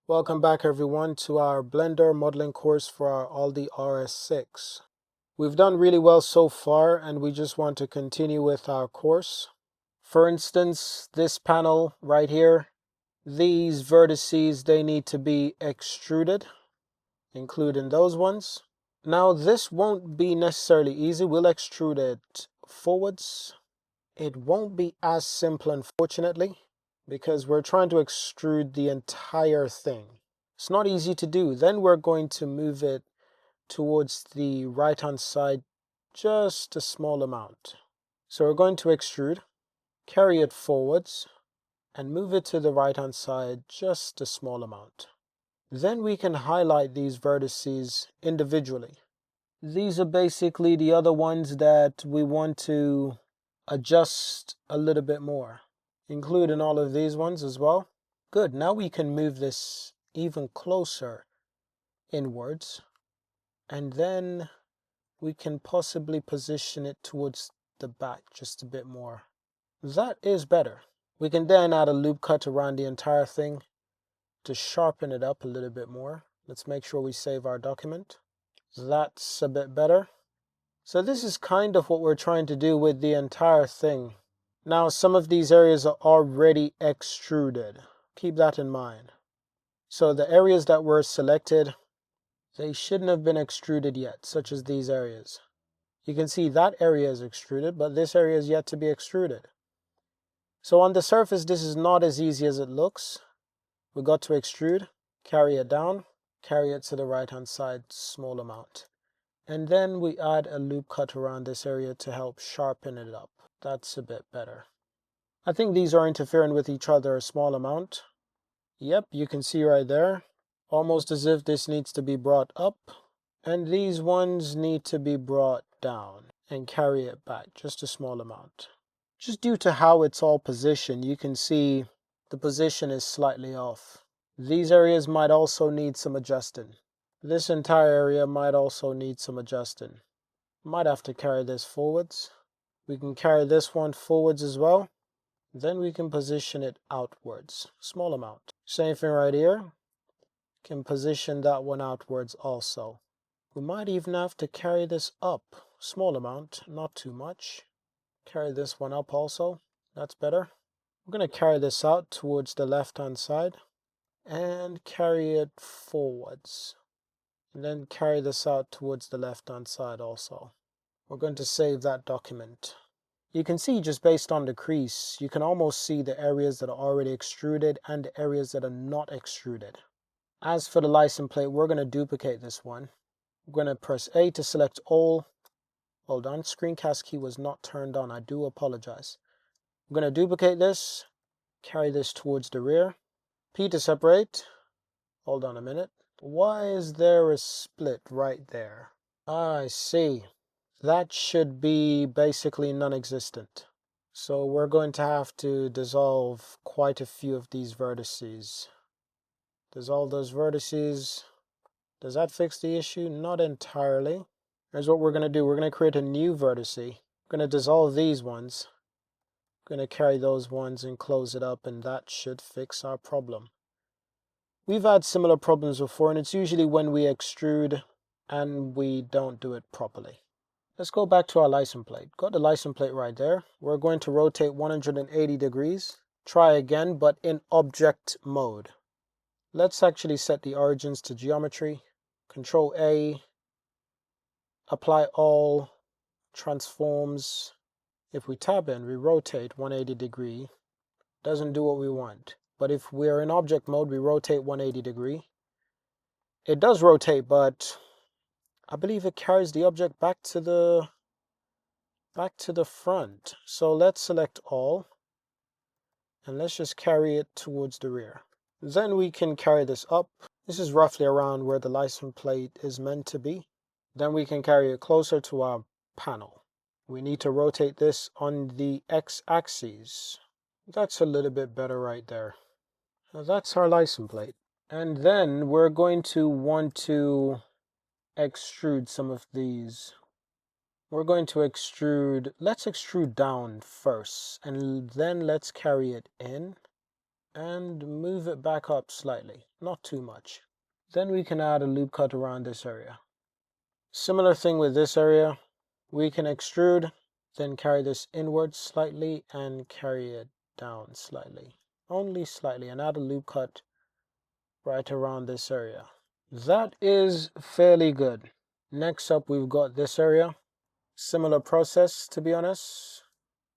Welcome back everyone to our Blender modeling course for our Audi RS6. We've done really well so far and we just want to continue with our course. For instance, this panel right here, these vertices, they need to be extruded, including those ones. Now this won't be necessarily easy. We'll extrude it forwards. It won't be as simple, unfortunately, because we're trying to extrude the entire thing. It's not easy to do. Then we're going to move it towards the right hand side just a small amount. So we're going to extrude, carry it forwards, and move it to the right hand side just a small amount. Then we can highlight these vertices individually. These are basically the other ones that we want to adjust a little bit more, including all of these ones as well. Good, now we can move this even closer inwards, and then we can possibly position it towards the back just a bit more. That is better. We can then add a loop cut around the entire thing to sharpen it up a little bit more. Let's make sure we save our document. That's a bit better. So this is kind of what we're trying to do with the entire thing. Now some of these areas are already extruded. Keep that in mind. So the areas that were selected, they shouldn't have been extruded yet, such as these areas. You can see that area is extruded, but this area is yet to be extruded. So on the surface, this is not as easy as it looks. We got to extrude, carry it down, carry it to the right hand side, small amount. And then we add a loop cut around this area to help sharpen it up. That's a bit better. I think these are interfering with each other a small amount. Yep, you can see right there, almost as if this needs to be brought up. And these ones need to be brought down and carry it back just a small amount. Just due to how it's all positioned, you can see the position is slightly off. These areas might also need some adjusting. This entire area might also need some adjusting. Might have to carry this forwards. We can carry this one forwards as well. Then we can position it outwards, small amount. Same thing right here. Can position that one outwards also. We might even have to carry this up, small amount, not too much. Carry this one up also, that's better. We're going to carry this out towards the left hand side and carry it forwards. And then carry this out towards the left hand side also. We're going to save that document. You can see just based on the crease, you can almost see the areas that are already extruded and the areas that are not extruded. As for the license plate, we're going to duplicate this one. We're going to press A to select all. Hold on, screencast key was not turned on. I do apologize. I'm going to duplicate this, carry this towards the rear. P to separate. Hold on a minute. Why is there a split right there? I see. That should be basically non-existent. So we're going to have to dissolve quite a few of these vertices. Dissolve those vertices. Does that fix the issue? Not entirely. Here's what we're going to do. We're going to create a new vertice. We're going to dissolve these ones. We're going to carry those ones and close it up, and that should fix our problem. We've had similar problems before, and it's usually when we extrude and we don't do it properly. Let's go back to our license plate. Got the license plate right there. We're going to rotate 180 degrees. Try again, but in object mode. Let's actually set the origins to geometry. Control A. Apply all. Transforms. If we tab in, we rotate 180 degree. Doesn't do what we want. But if we're in object mode, we rotate 180 degree. It does rotate, but I believe it carries the object back to the front. So let's select all. And let's just carry it towards the rear. Then we can carry this up. This is roughly around where the license plate is meant to be. Then we can carry it closer to our panel. We need to rotate this on the x-axis. That's a little bit better right there. Now that's our license plate. And then we're going to want to extrude some of these. We're going to extrude, let's extrude down first, and then let's carry it in. and move it back up slightly, not too much. Then we can add a loop cut around this area. Similar thing with this area. We can extrude, then carry this inwards slightly and carry it down slightly, only slightly, and add a loop cut right around this area. That is fairly good. Next up, we've got this area. Similar process, to be honest.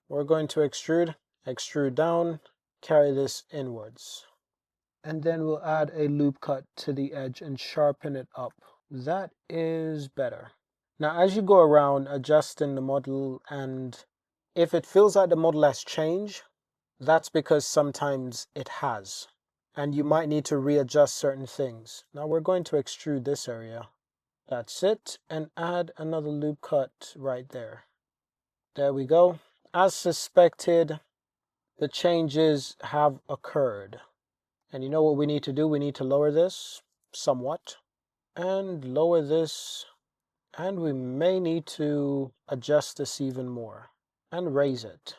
We're going to extrude down, carry this inwards. And then we'll add a loop cut to the edge and sharpen it up. That is better. Now, as you go around adjusting the model, and if it feels like the model has changed, that's because sometimes it has. And you might need to readjust certain things. Now we're going to extrude this area. That's it, and add another loop cut right there. There we go. As suspected, the changes have occurred. And you know what we need to do? We need to lower this somewhat, and lower this, and we may need to adjust this even more, and raise it.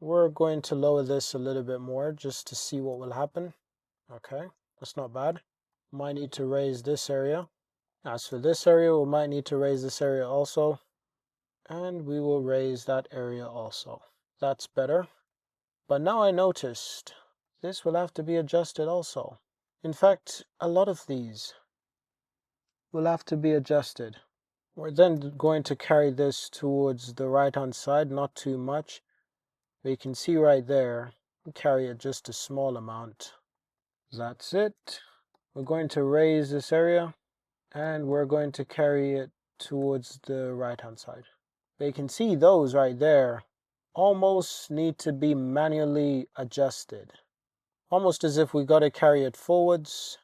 We're going to lower this a little bit more just to see what will happen. Okay, that's not bad. Might need to raise this area. As for this area, we might need to raise this area also. And we will raise that area also. That's better. But now I noticed this will have to be adjusted also. In fact, a lot of these will have to be adjusted. We're then going to carry this towards the right hand side, not too much. But you can see right there, carry it just a small amount. That's it. We're going to raise this area and we're going to carry it towards the right hand side. But you can see those right there almost need to be manually adjusted. Almost as if we got to carry it forwards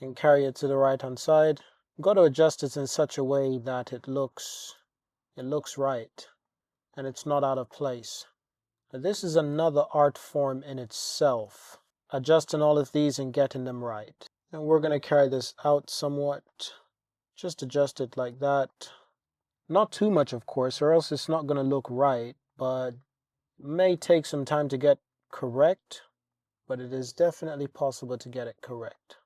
and carry it to the right hand side. We've got to adjust it in such a way that it looks right and it's not out of place. Now, this is another art form in itself. Adjusting all of these and getting them right. And we're going to carry this out somewhat. Just adjust it like that. Not too much, of course, or else it's not going to look right, but may take some time to get correct, but it is definitely possible to get it correct.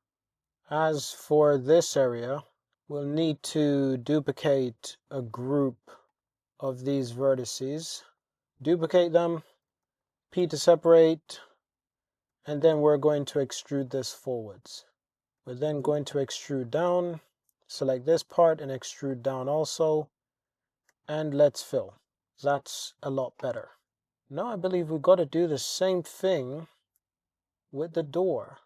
As for this area, we'll need to duplicate a group of these vertices. Duplicate them, P to separate, and then we're going to extrude this forwards. We're then going to extrude down, select this part and extrude down also, and let's fill. That's a lot better. Now I believe we've got to do the same thing with the door.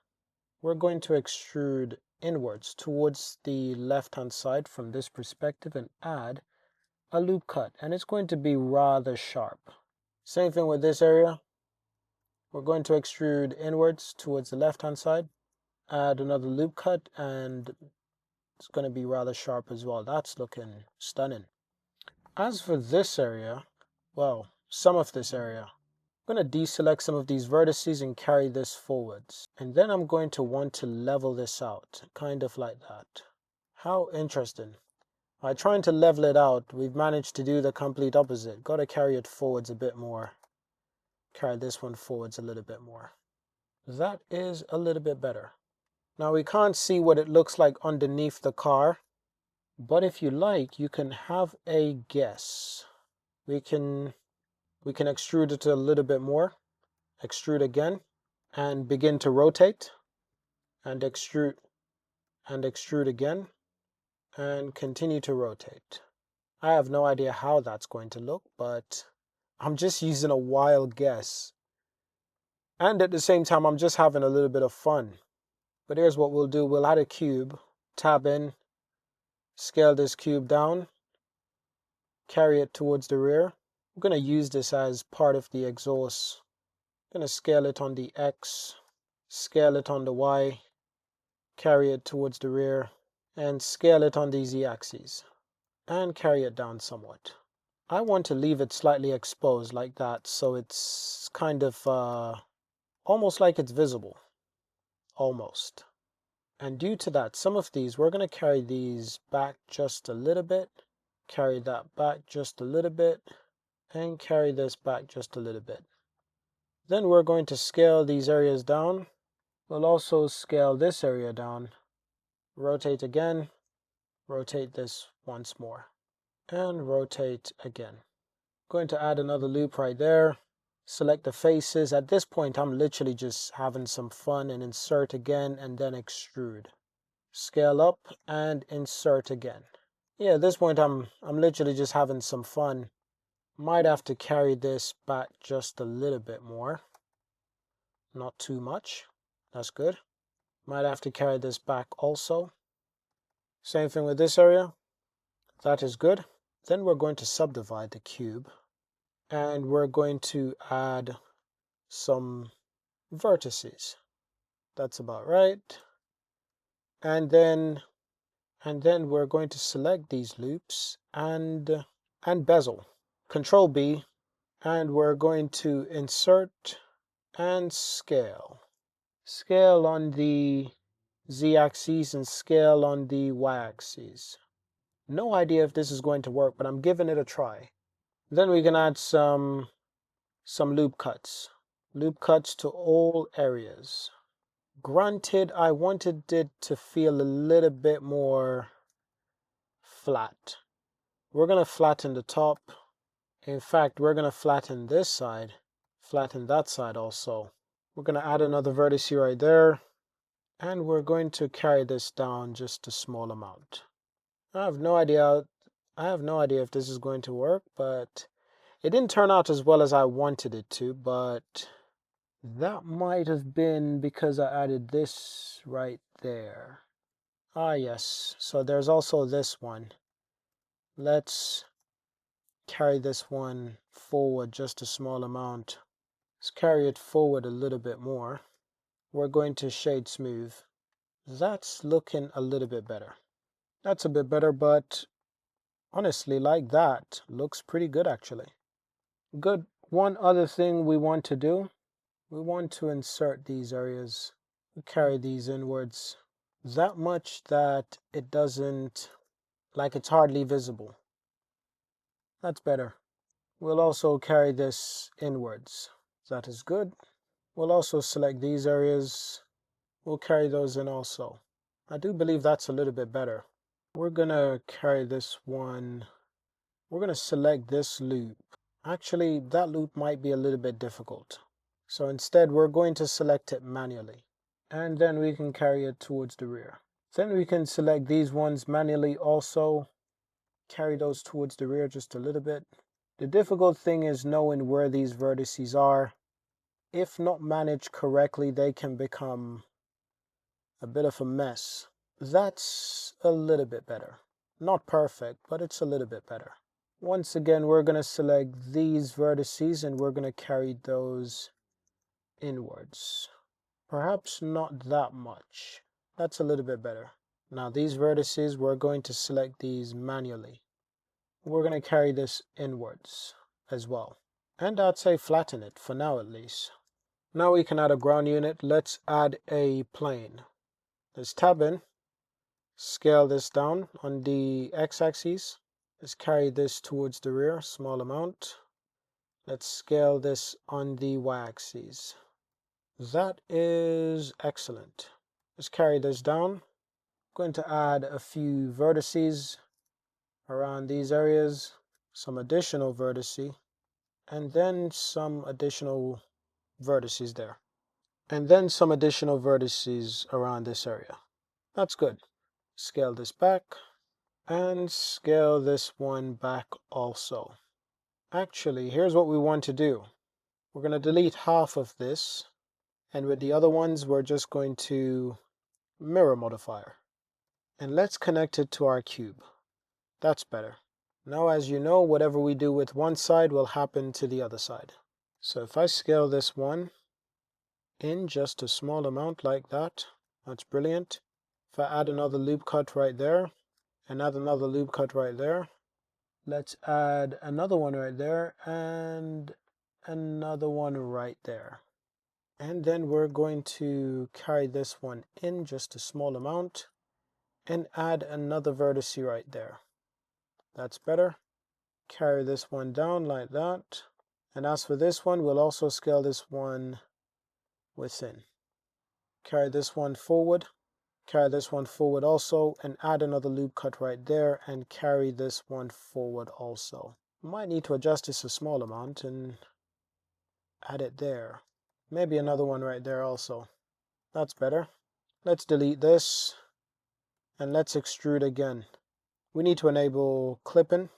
We're going to extrude inwards towards the left hand side from this perspective and add a loop cut, and it's going to be rather sharp. Same thing with this area. We're going to extrude inwards towards the left hand side, add another loop cut, and it's going to be rather sharp as well. That's looking stunning. As for this area, well, some of this area, I'm going to deselect some of these vertices and carry this forwards. And then I'm going to want to level this out, kind of like that. How interesting. By trying to level it out, we've managed to do the complete opposite. Got to carry it forwards a bit more. Carry this one forwards a little bit more. That is a little bit better. Now we can't see what it looks like underneath the car, but if you like, you can have a guess. We can extrude it a little bit more, extrude again, and begin to rotate, and extrude again, and continue to rotate. I have no idea how that's going to look, but I'm just using a wild guess. And at the same time, I'm just having a little bit of fun. But here's what we'll do. We'll add a cube, tab in, scale this cube down, carry it towards the rear. I'm going to use this as part of the exhaust. I'm going to scale it on the X, scale it on the Y, carry it towards the rear, and scale it on the Z axis, and carry it down somewhat. I want to leave it slightly exposed like that, so it's kind of almost like it's visible. Almost. And due to that, some of these, we're going to carry these back just a little bit, carry that back just a little bit, and carry this back just a little bit. Then we're going to scale these areas down. We'll also scale this area down. Rotate again. Rotate this once more. And rotate again. Going to add another loop right there. Select the faces. At this point, I'm literally just having some fun, and insert again and then extrude. Scale up and insert again. Yeah, at this point, I'm literally just having some fun. Might have to carry this back just a little bit more. Not too much. That's good. Might have to carry this back also. Same thing with this area. That is good. Then we're going to subdivide the cube. And we're going to add some vertices. That's about right. And then we're going to select these loops and bezel. Control B, and we're going to insert and scale. Scale on the z-axis and scale on the y-axis. No idea if this is going to work, but I'm giving it a try. Then we can add some loop cuts. Loop cuts to all areas. Granted, I wanted it to feel a little bit more flat. We're going to flatten the top. In fact, we're going to flatten this side, flatten that side also. We're going to add another vertex here right there, and we're going to carry this down just a small amount. I have no idea if this is going to work, but it didn't turn out as well as I wanted it to, but that might have been because I added this right there. Ah, yes. So there's also this one. Let's carry this one forward just a small amount. Let's carry it forward a little bit more. We're going to shade smooth. That's looking a little bit better. That's a bit better, but honestly, like that, looks pretty good actually. Good. One other thing we want to do, we want to insert these areas. We carry these inwards that much that it doesn't, like it's hardly visible. That's better. We'll also carry this inwards. That is good. We'll also select these areas. We'll carry those in also. I do believe that's a little bit better. We're gonna carry this one. We're gonna select this loop. Actually, that loop might be a little bit difficult. So instead, we're going to select it manually. And then we can carry it towards the rear. Then we can select these ones manually also. Carry those towards the rear just a little bit. The difficult thing is knowing where these vertices are. If not managed correctly, they can become a bit of a mess. That's a little bit better. Not perfect, but it's a little bit better. Once again, we're going to select these vertices and we're going to carry those inwards. Perhaps not that much. That's a little bit better. Now these vertices, we're going to select these manually. We're going to carry this inwards as well. And I'd say flatten it, for now at least. Now we can add a ground unit. Let's add a plane. Let's tab in. Scale this down on the x-axis. Let's carry this towards the rear, small amount. Let's scale this on the y-axis. That is excellent. Let's carry this down. I'm going to add a few vertices around these areas, some additional vertices, and then some additional vertices there. And then some additional vertices around this area. That's good. Scale this back. And scale this one back also. Actually, here's what we want to do. We're going to delete half of this, and with the other ones, we're just going to mirror modifier. And let's connect it to our cube. That's better. Now, as you know, whatever we do with one side will happen to the other side. So if I scale this one in just a small amount like that, that's brilliant. If I add another loop cut right there, and add another loop cut right there, let's add another one right there and another one right there. And then we're going to carry this one in just a small amount and add another vertex right there. That's better. Carry this one down like that And as for this one, we'll also scale this one within. Carry this one forward. Carry this one forward also, and add another loop cut right there, and carry this one forward also. Might need to adjust this a small amount and add it there. Maybe another one right there also. That's better. Let's delete this and let's extrude again. We need to enable clipping.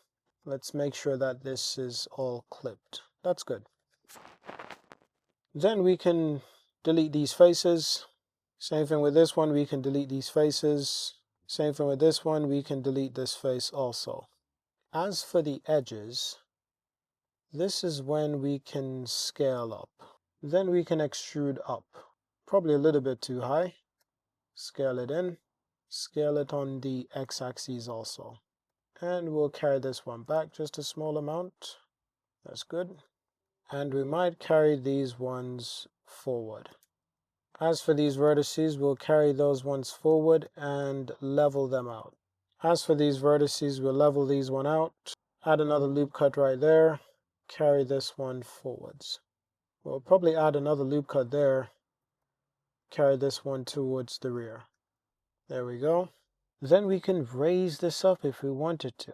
Let's make sure that this is all clipped. That's good. Then we can delete these faces. Same thing with this one, we can delete these faces. Same thing with this one, we can delete this face also. As for the edges, this is when we can scale up. Then we can extrude up. Probably a little bit too high. Scale it in. Scale it on the x-axis also. And we'll carry this one back just a small amount. That's good. And we might carry these ones forward. As for these vertices, we'll carry those ones forward and level them out. As for these vertices, we'll level these one out. Add another loop cut right there. Carry this one forwards. We'll probably add another loop cut there. Carry this one towards the rear. There we go. Then we can raise this up if we wanted to.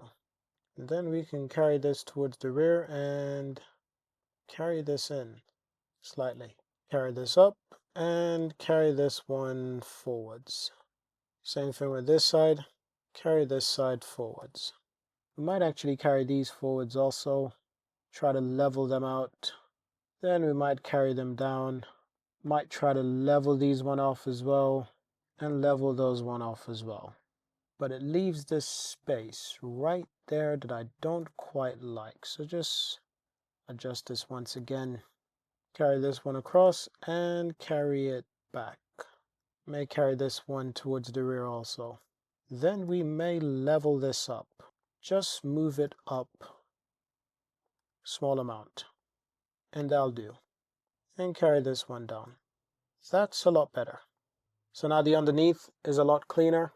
And then we can carry this towards the rear and carry this in slightly. Carry this up and carry this one forwards. Same thing with this side. Carry this side forwards. We might actually carry these forwards also. Try to level them out. Then we might carry them down. Might try to level these one off as well. And level those one off as well. But it leaves this space right there that I don't quite like. So just adjust this once again. Carry this one across and carry it back. May carry this one towards the rear also. Then we may level this up. Just move it up small amount. And that'll do. And carry this one down. That's a lot better. So now the underneath is a lot cleaner.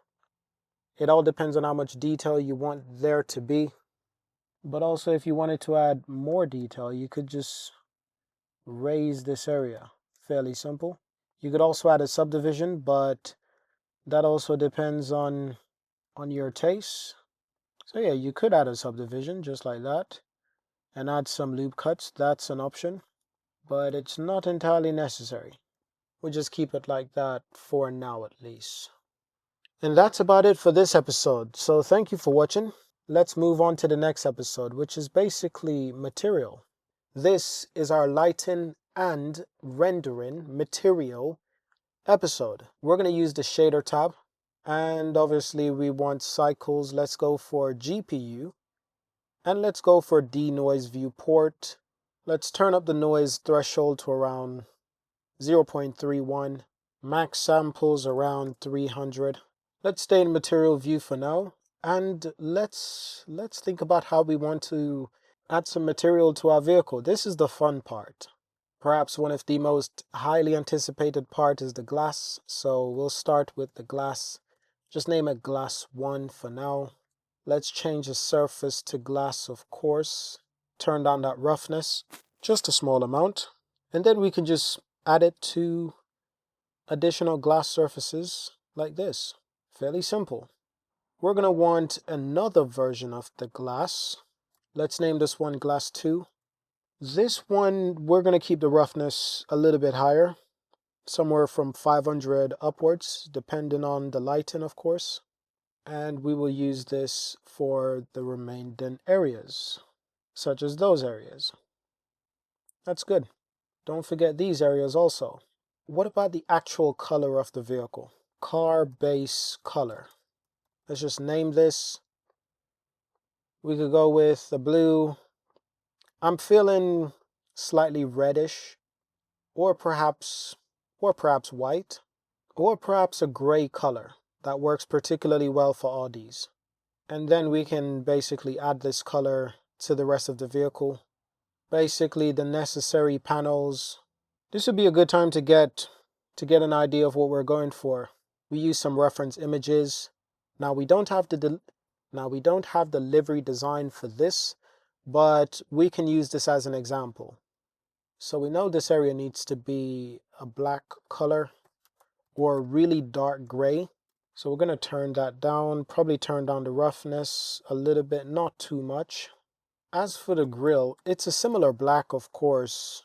It all depends on how much detail you want there to be. But also if you wanted to add more detail, you could just raise this area. Fairly simple. You could also add a subdivision, but that also depends on your taste. So yeah, you could add a subdivision just like that and add some loop cuts. That's an option, but it's not entirely necessary. We'll just keep it like that for now at least. And that's about it for this episode. So thank you for watching. Let's move on to the next episode, which is basically material. This is our lighting and rendering material episode. We're going to use the shader tab, and obviously we want cycles. Let's go for GPU, and let's go for denoise viewport. Let's turn up the noise threshold to around 0.31, max samples around 300. Let's stay in material view for now, and let's think about how we want to add some material to our vehicle. This is the fun part. Perhaps one of the most highly anticipated part is the glass, so we'll start with the glass. Just name it glass 1 for now. Let's change the surface to glass, of course. Turn down that roughness, just a small amount, and then we can just add it to additional glass surfaces like this. Fairly simple. We're going to want another version of the glass. Let's name this one glass 2. This one, we're going to keep the roughness a little bit higher, somewhere from 500 upwards, depending on the lighting, of course. And we will use this for the remaining areas, such as those areas. That's good. Don't forget these areas also. What about the actual color of the vehicle? Car base color. Let's just name this. We could go with the blue. I'm feeling slightly reddish, or perhaps white, or perhaps a gray color. That works particularly well for Audis. And then we can basically add this color to the rest of the vehicle. Basically the necessary panels. This would be a good time to get an idea of what we're going for. We use some reference images. Now we don't have the livery design for this, but we can use this as an example. So we know this area needs to be a black color or really dark gray. So we're going to turn that down, probably turn down the roughness a little bit, not too much. As for the grille, it's a similar black, of course.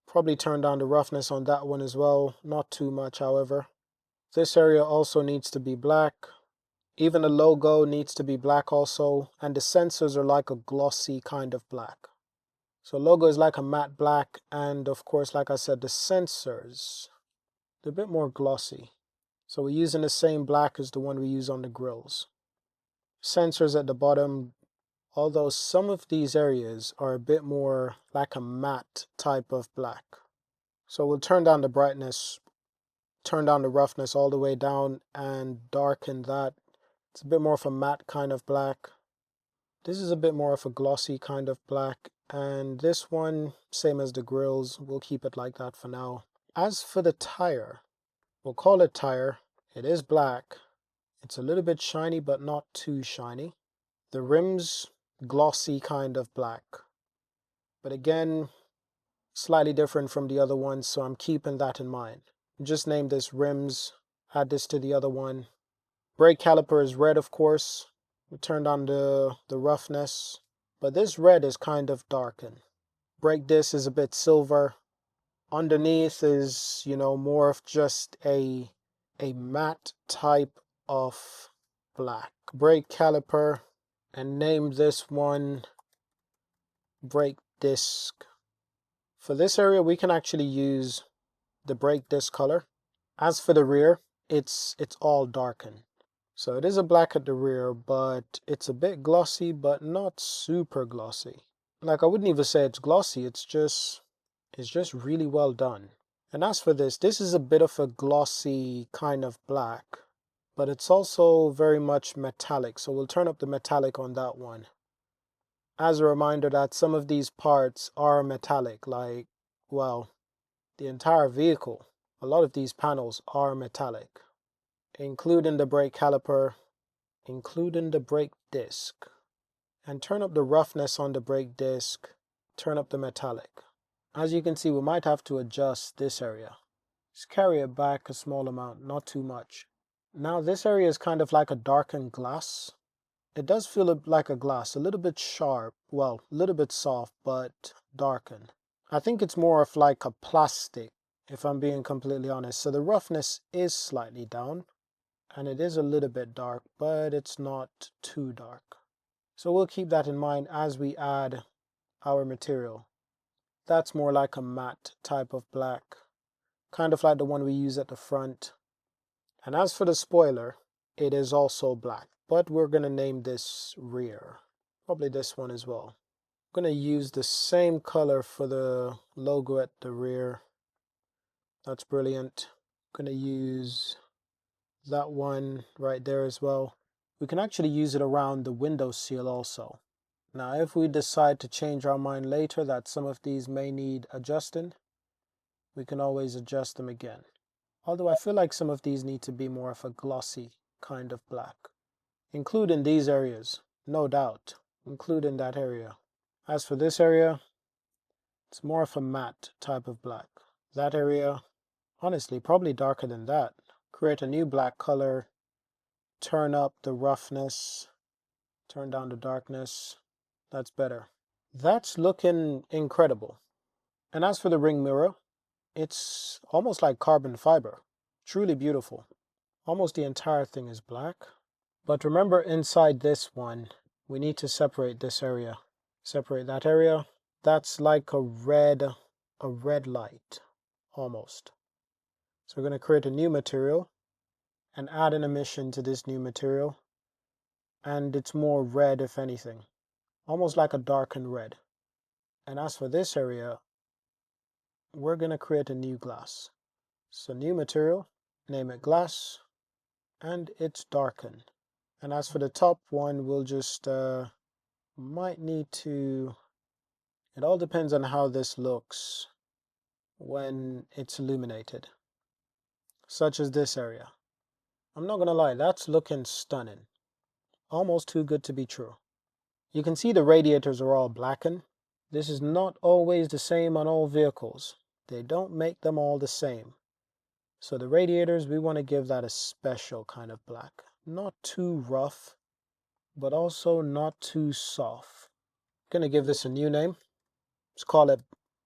Probably turn down the roughness on that one as well, not too much, however. This area also needs to be black. Even the logo needs to be black also, and the sensors are like a glossy kind of black. So logo is like a matte black, and of course, like I said, the sensors, they're a bit more glossy. So we're using the same black as the one we use on the grills. Sensors at the bottom, although some of these areas are a bit more like a matte type of black. So we'll turn down the brightness, turn down the roughness all the way down and darken that. It's a bit more of a matte kind of black. This is a bit more of a glossy kind of black. And this one, same as the grills, we'll keep it like that for now. As for the tire, we'll call it tire. It is black. It's a little bit shiny, but not too shiny. The rims, glossy kind of black. But again, slightly different from the other ones, so I'm keeping that in mind. Just name this rims, add this to the other one. Brake caliper is red, of course. We turned on the roughness, but this red is kind of darkened. Brake disc is a bit silver. Underneath is, more of just a matte type of black. Brake caliper, and name this one brake disc. For this area, we can actually use the brake disc color. As for the rear, it's all darkened. So it is a black at the rear, but it's a bit glossy, but not super glossy. Like, I wouldn't even say it's glossy, it's just really well done. And as for this is a bit of a glossy kind of black, but it's also very much metallic. So we'll turn up the metallic on that one. As a reminder that some of these parts are metallic, like, well, the entire vehicle. A lot of these panels are metallic, including the brake caliper, including the brake disc. And turn up the roughness on the brake disc, turn up the metallic. As you can see, we might have to adjust this area. Just carry it back a small amount, not too much. Now this area is kind of like a darkened glass. It does feel like a glass, a little bit sharp, well, a little bit soft, but darkened. I think it's more of like a plastic, if I'm being completely honest. So the roughness is slightly down, and it is a little bit dark, but it's not too dark. So we'll keep that in mind as we add our material. That's more like a matte type of black, kind of like the one we use at the front. And as for the spoiler, it is also black, but we're going to name this rear. Probably this one as well. I'm going to use the same color for the logo at the rear. That's brilliant. I'm going to use that one right there as well. We can actually use it around the window seal also. Now, if we decide to change our mind later that some of these may need adjusting, we can always adjust them again. Although I feel like some of these need to be more of a glossy kind of black. Including these areas, no doubt, including that area. As for this area, it's more of a matte type of black. That area, honestly, probably darker than that. Create a new black color, turn up the roughness, turn down the darkness. That's better. That's looking incredible. And as for the ring mirror, it's almost like carbon fiber. Truly beautiful. Almost the entire thing is black. But remember, inside this one, we need to separate this area. Separate that area. That's like a red light, almost. So we're going to create a new material and add an emission to this new material. And it's more red, if anything. Almost like a darkened red. And as for this area, we're going to create a new glass. So new material, name it glass, and it's darkened. And as for the top one, we'll just might need to, it all depends on how this looks when it's illuminated, such as this area. I'm not gonna lie, that's looking stunning, almost too good to be true. You can see the radiators are all blackened. This is not always the same on all vehicles. They don't make them all the same. So the radiators, we want to give that a special kind of black. Not too rough, but also not too soft. I'm going to give this a new name. Let's call it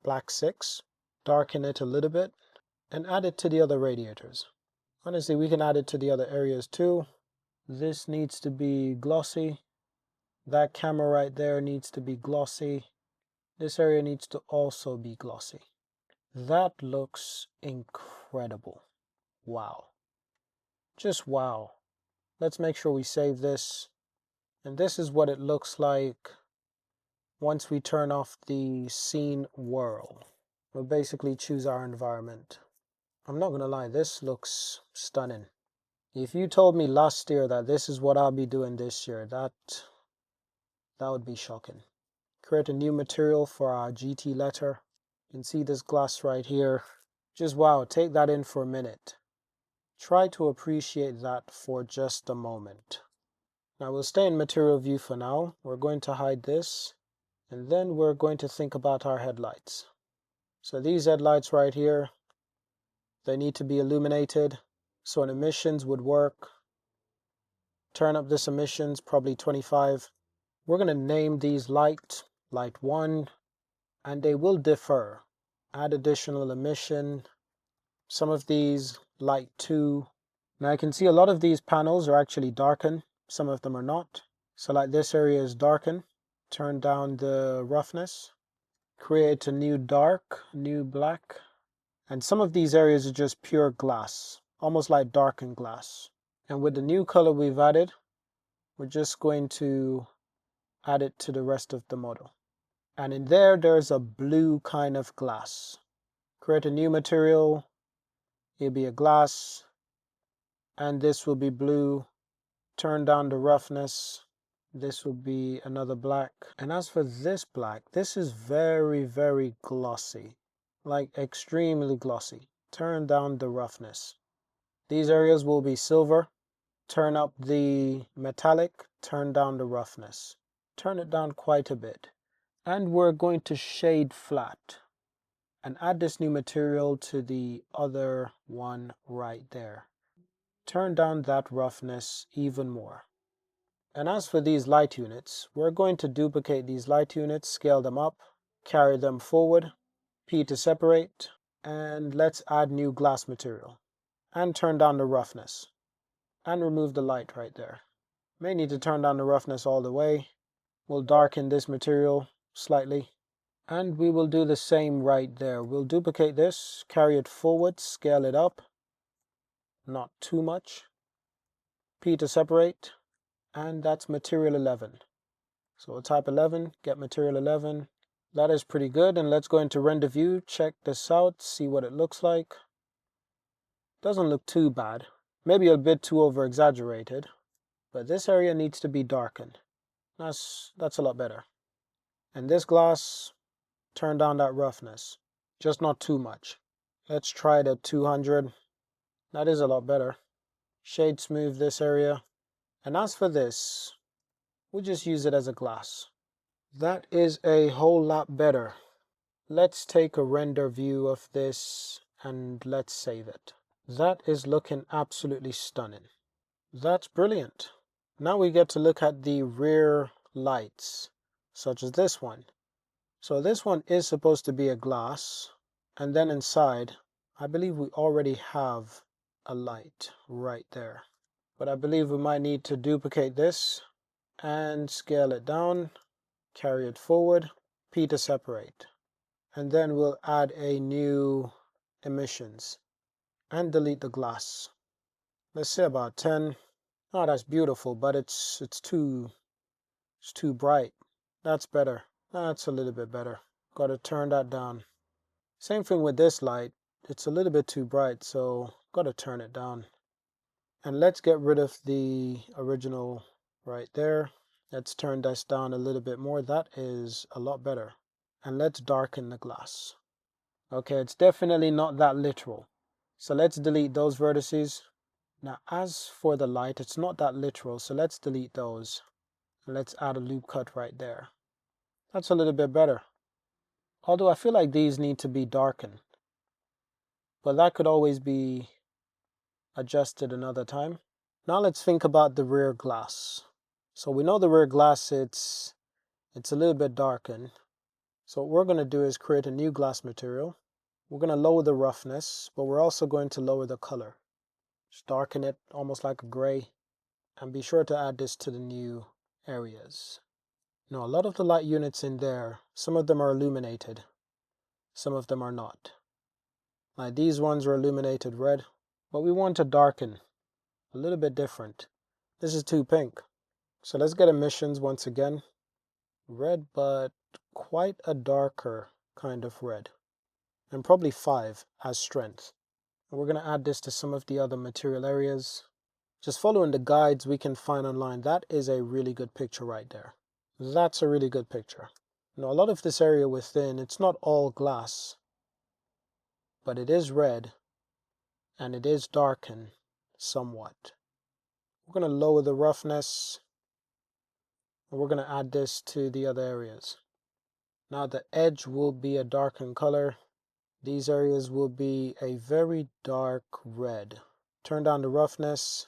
Black 6. Darken it a little bit and add it to the other radiators. Honestly, we can add it to the other areas too. This needs to be glossy. That camera right there needs to be glossy. This area needs to also be glossy. That looks incredible. Wow. Just wow. Let's make sure we save this. And this is what it looks like once we turn off the scene whirl. We'll basically choose our environment. I'm not going to lie, this looks stunning. If you told me last year that this is what I'll be doing this year, that would be shocking. Create a new material for our GT letter. You can see this glass right here. Just wow, take that in for a minute. Try to appreciate that for just a moment. Now we'll stay in material view for now. We're going to hide this, and then we're going to think about our headlights. So these headlights right here, they need to be illuminated. So an emissions would work. Turn up this emissions, probably 25. We're going to name these light 1, and they will differ. Add additional emission. Some of these light 2. Now I can see a lot of these panels are actually darkened. Some of them are not. So like this area is darkened. Turn down the roughness. Create a new dark, new black. And some of these areas are just pure glass, almost like darkened glass. And with the new color we've added, we're just going to add it to the rest of the model. And in there, there's a blue kind of glass. Create a new material. It'll be a glass. And this will be blue. Turn down the roughness. This will be another black. And as for this black, this is very, very glossy. Like extremely glossy. Turn down the roughness. These areas will be silver. Turn up the metallic. Turn down the roughness. Turn it down quite a bit. And we're going to shade flat. And add this new material to the other one right there. Turn down that roughness even more. And as for these light units, we're going to duplicate these light units, scale them up, carry them forward, P to separate, and let's add new glass material. And turn down the roughness. And remove the light right there. May need to turn down the roughness all the way. We'll darken this material slightly. And we will do the same right there. We'll duplicate this, carry it forward, scale it up. Not too much. P to separate. And that's material 11. So we'll type 11, get material 11. That is pretty good. And let's go into render view, check this out, see what it looks like. Doesn't look too bad. Maybe a bit too over exaggerated. But this area needs to be darkened. That's a lot better. And this glass, turn down that roughness. Just not too much. Let's try it at 200. That is a lot better. Shade smooth this area. And as for this, we'll just use it as a glass. That is a whole lot better. Let's take a render view of this and let's save it. That is looking absolutely stunning. That's brilliant. Now we get to look at the rear lights, such as this one. So this one is supposed to be a glass, and then inside, I believe we already have a light right there. But I believe we might need to duplicate this and scale it down, carry it forward, P to separate. And then we'll add a new emissions and delete the glass. Let's say about 10. Oh, that's beautiful, but it's too bright. That's better. That's a little bit better. Got to turn that down. Same thing with this light. It's a little bit too bright, so got to turn it down. And let's get rid of the original right there. Let's turn this down a little bit more. That is a lot better. And let's darken the glass. Okay, it's definitely not that literal. So let's delete those vertices. Now, as for the light, it's not that literal, so let's delete those. Let's add a loop cut right there. That's a little bit better. Although I feel like these need to be darkened. But that could always be adjusted another time. Now let's think about the rear glass. So we know the rear glass, it's a little bit darkened. So what we're going to do is create a new glass material. We're going to lower the roughness, but we're also going to lower the color. Just darken it almost like a gray. And be sure to add this to the new areas. Now a lot of the light units in there, some of them are illuminated, some of them are not. Like these ones are illuminated red, but we want to darken a little bit different. This is too pink. So let's get emissions once again. Red, but quite a darker kind of red. And probably 5 as strength. And we're going to add this to some of the other material areas. Just following the guides we can find online. That is a really good picture right there. That's a really good picture. Now a lot of this area within, it's not all glass, but it is red and it is darkened somewhat. We're going to lower the roughness and we're going to add this to the other areas. Now the edge will be a darkened color. These areas will be a very dark red. Turn down the roughness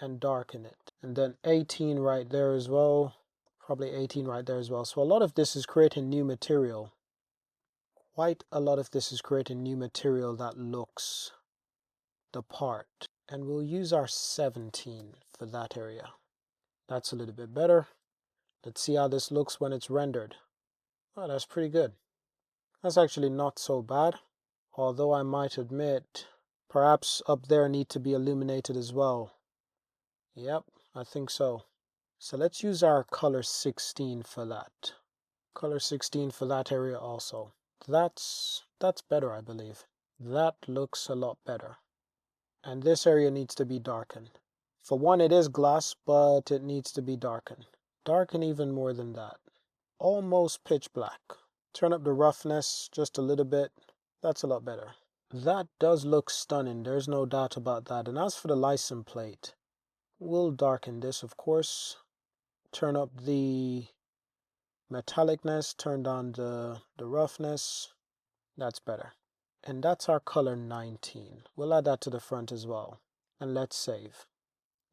and darken it. And then 18 right there as well. Probably 18 right there as well. So a lot of this is creating new material. Quite a lot of this is creating new material that looks the part. And we'll use our 17 for that area. That's a little bit better. Let's see how this looks when it's rendered. Oh, that's pretty good. That's actually not so bad. Although I might admit, perhaps up there need to be illuminated as well. Yep, I think so. So let's use our color 16 for that. Color 16 for that area also. That's better, I believe. That looks a lot better. And this area needs to be darkened. For one, it is glass, but it needs to be darkened. Darken even more than that. Almost pitch black. Turn up the roughness just a little bit. That's a lot better. That does look stunning. There's no doubt about that. And as for the license plate, we'll darken this, of course. Turn up the metallicness. Turn down the roughness. That's better. And that's our color 19. We'll add that to the front as well. And let's save.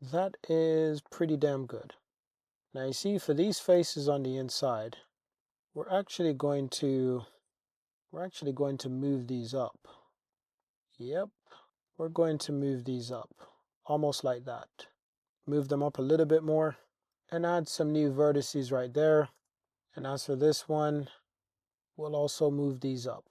That is pretty damn good. Now you see, for these faces on the inside, we're actually going to move these up. Yep, we're going to move these up. Almost like that. Move them up a little bit more. And add some new vertices right there. And as for this one, we'll also move these up.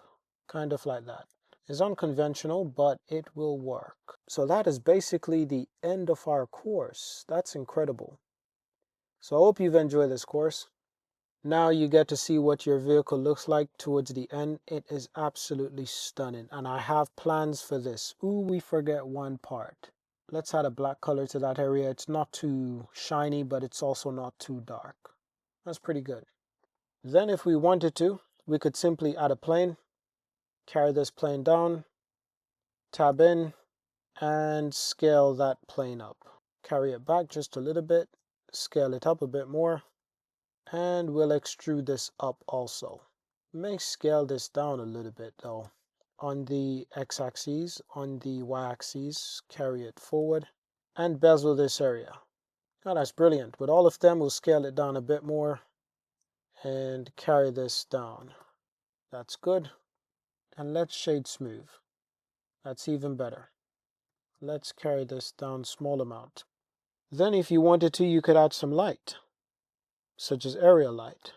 Kind of like that. It's unconventional, but it will work. So that is basically the end of our course. That's incredible. So I hope you've enjoyed this course. Now you get to see what your vehicle looks like towards the end. It is absolutely stunning. And I have plans for this. Ooh, we forget one part. Let's add a black color to that area. It's not too shiny, but it's also not too dark. That's pretty good. Then if we wanted to, we could simply add a plane. Carry this plane down. Tab in. And scale that plane up. Carry it back just a little bit. Scale it up a bit more. And we'll extrude this up also. May scale this down a little bit though. On the x-axis, on the y-axis, carry it forward. And bezel this area. Oh, that's brilliant. With all of them, we'll scale it down a bit more. And carry this down. That's good. And let's shade smooth. That's even better. Let's carry this down small amount. Then if you wanted to, you could add some light, such as area light.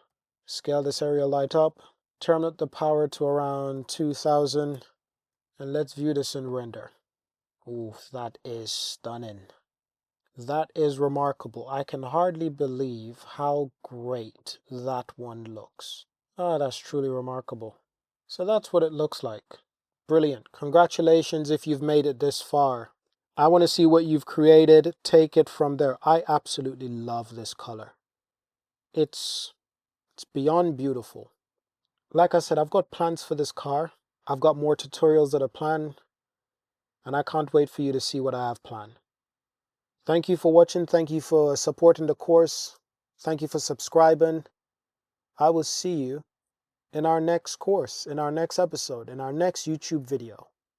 Scale this area light up, turn up the power to around 2000, and let's view this in render. Ooh, that is stunning. That is remarkable. I can hardly believe how great that one looks. Ah, that's truly remarkable. So that's what it looks like. Brilliant. Congratulations if you've made it this far. I want to see what you've created. Take it from there. I absolutely love this color. It's beyond beautiful. Like I said, I've got plans for this car. I've got more tutorials that are planned. And I can't wait for you to see what I have planned. Thank you for watching. Thank you for supporting the course. Thank you for subscribing. I will see you in our next course, in our next episode, in our next YouTube video.